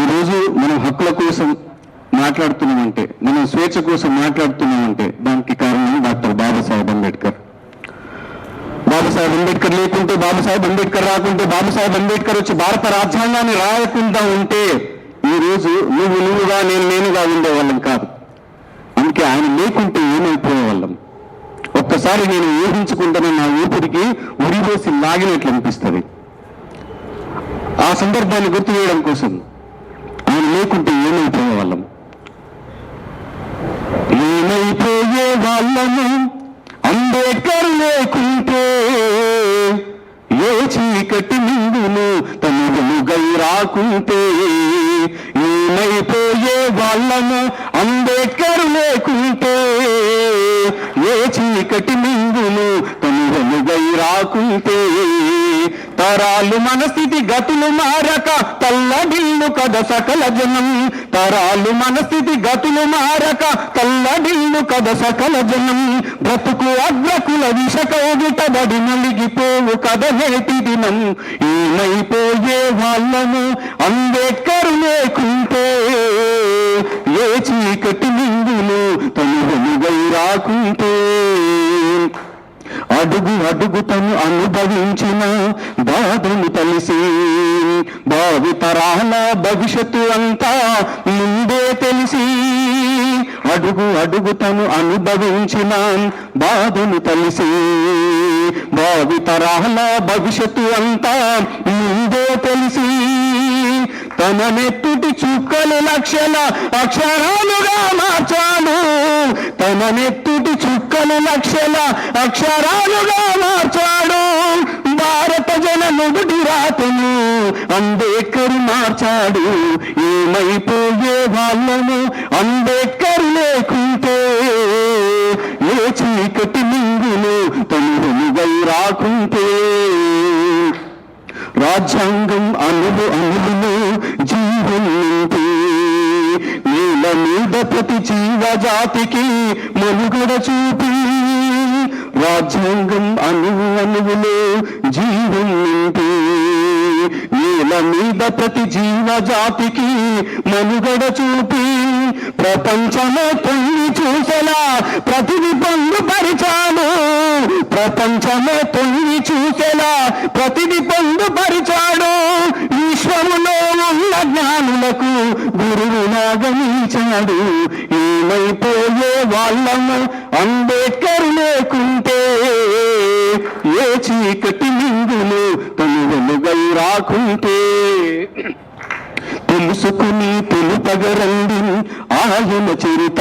ఈరోజు మనం హక్కుల కోసం మాట్లాడుతున్నామంటే, మనం స్వేచ్ఛ కోసం మాట్లాడుతున్నామంటే దానికి కారణం డాక్టర్ బాబాసాహెబ్ అంబేద్కర్. బాబాసాహెబ్ అంబేద్కర్ లేకుంటే, బాబాసాహెబ్ అంబేద్కర్ రాకుంటే, బాబాసాహెబ్ అంబేద్కర్ వచ్చి భారత రాజ్యాంగాన్ని రాయకుండా ఉంటే ఈరోజు నువ్వుగా నేనుగా ఉండేవాళ్ళం కాదు. అందుకే ఆయన లేకుంటే ఏమైపోయేవాళ్ళం. ఒక్కసారి నేను ఊహించుకుంటున్న నా ఊపిరికి ఉరివేసి లాగినట్లు అనిపిస్తుంది. ఆ సందర్భాన్ని గుర్తు చేయడం కోసం ఆయన లేకుంటే ఏమైపోయే వాళ్ళం. ఏమైపోయే వాళ్ళము అంబేద్కర్ లేకుంటే, ఏ చీకటి మింగును తను వెలుగై రాకుంటే. ఏమైపోయే వాళ్ళము అంబేద్కర్ లేకుంటే, ఏ చీకటి మింగును తను వెలుగై రాకుంటే. తరాలు మన స్థితి గతులు మారక తల్లడిల్లు కద సకల జనం. తరాలు మన స్థితి గతులు మారక తల్లడిల్లు కద సకల జనం. బ్రతుకు అగ్రకుల విషకౌగిటబడి నలిగిపోవు కద నేటి దినం. ఏమైపోయే వాళ్ళము అంబేద్కర్ లేకుంటే, ఏ చీకటి మింగును తను వెలుగై రాకుంటే. అడుగు అడుగు తను అనుభవించిన బాధను తెలిసి, భావితరాల భవిష్యత్తు అంతా ముందే తెలిసి. అడుగు అడుగు తను అనుభవించిన బాధను తెలిసి, భావితరాల భవిష్యత్తు అంతా ముందే తెలిసి. తన నెత్తుటి చుక్కలు లక్షల అక్షరాలుగా మార్చాడు. తన నెత్తుటి చుక్కలు లక్షల అక్షరాలుగా మార్చాడు. భారత జన నుదుటి రాతను అంబేద్కర్ మార్చాడు. ఏమైపోయే వాళ్ళము అంబేద్కర్ లేకుంటే, ఏ చీకటి మింగును తను వెలుగై రాకుంటే. రాజ్యాంగం అణువు అణువును జీవం నింపి, నేల మీద ప్రతి జీవజాతికి మనుగడ చూపి. రాజ్యాంగం అణువు అణువులో జీవం నింపి, నేల మీద ప్రతి జీవజాతికి మనుగడ చూపి. ప్రపంచమే తొంగి చూసేలా ప్రతిని పొందుపరిచాడు. ప్రపంచమే తొంగి చూసేలా ప్రతిని పొందుపరిచాడు. విశ్వములో ఉన్న జ్ఞానులకు గురువులాగా నిలిచాడు. ఏమైపోయే వాళ్ళము అంబేద్కర్ లేకుంటే, ఏ చీకటి మింగును తను వెలుగై రాకుంటే. తెలుసుకుని తెలుపగరండి ఆయన చరిత,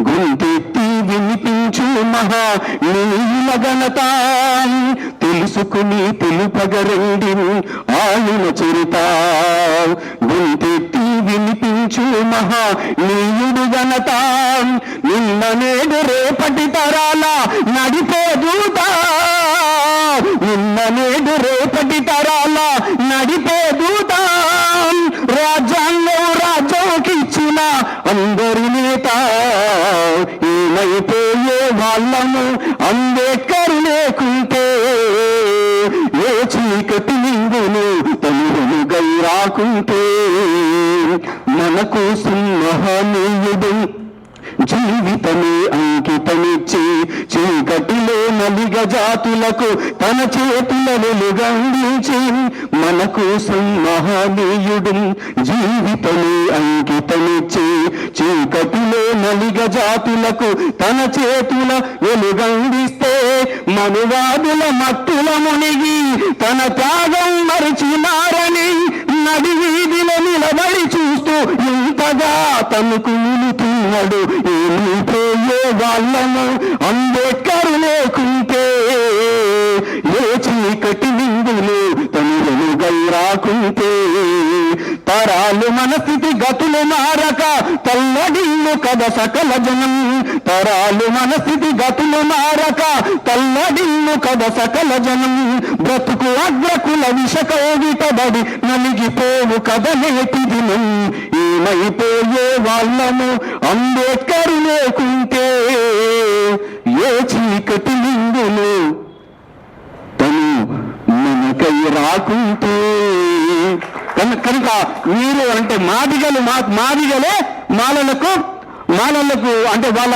గొంతెత్తి వినిపించు మహా నీల ఘనత. తెలుసుకుని తెలుపగరండి ఆయన చరిత, గొంతెత్తి వినిపించు మహా నీయుడు ఘనత. నిన్న నేడు రేపటి తరాల నడిపే దూత, నిన్న నేడు రేపటి తరాల నడిపే దూత. రాజ్యాంగం రాజ్యంకిచ్చిన అందరి నేత. ఏమైపోయే వాళ్ళము అంబేద్కర్ లేకుంటే, ఏ చీకటి మింగును తను వెలుగై రాకుంటే. మన కోసం మహనీయుడు జీవితమే అంకితమిచ్చి, చీకటిలో నలిగ జాతులకు తన చేతుల వెలుగందించి. మన కోసం మహనీయుడు జీవితమే అంకితమిచ్చి, చీకటిలో నలిగ జాతులకు తన చేతుల వెలుగందిస్తే. మనువాదుల మత్తుల మునిగి తన త్యాగం మరిచినారని నడి వీధిలో నిలబడి చూస్తూ ఇంతగా తను కూలుతున్నాడు. ఏమైపోయే వాళ్ళము అంబేద్కర్ లేకుంటే, ఏ చీకటి మింగులు తను వెలుగై రాకుంటే. తరాలు మన స్థితి గతులు మారక తల్లడిల్లు కద సకల జనం. తరాలు మన స్థితి గతులు మారక తల్లడిల్లు కద సకల జనం. బ్రతుకు అగ్రకుల విషకౌగిటబడి నలిగిపోవు కద నేటి దినం. ఏమైపోయే వాళ్ళము అంబేద్కర్ లేకుంటే, ఏ చీకటి మింగులు తను మనకై రాకుంటే. కనుక మీరు అంటే మాదిగలే మాలలకు అంటే వాళ్ళ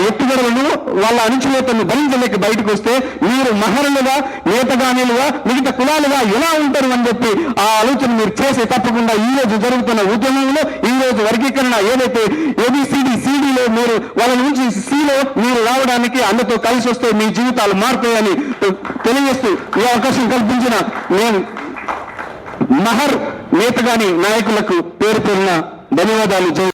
ఎత్తుగడలను వాళ్ళ అణిచివేతలను భరించలేక బయటకు వస్తే మీరు మహరులుగా నేతగానీలుగా మిగతా కులాలుగా ఎలా ఉంటారు అని చెప్పి ఆ ఆలోచన మీరు చేసే తప్పకుండా ఈ రోజు జరుగుతున్న ఉద్యమంలో ఈ రోజు వర్గీకరణ ఏదైతే ఏబిసిడిలో మీరు వాళ్ళ నుంచి సిలో మీరు రావడానికి అందరితో కలిసి వస్తే మీ జీవితాలు మారుతాయని తెలియజేస్తూ ఈ అవకాశం కల్పించిన నేను మహర్ నేతగాని నాయకులకు పేరు పేరున ధన్యవాదాలు.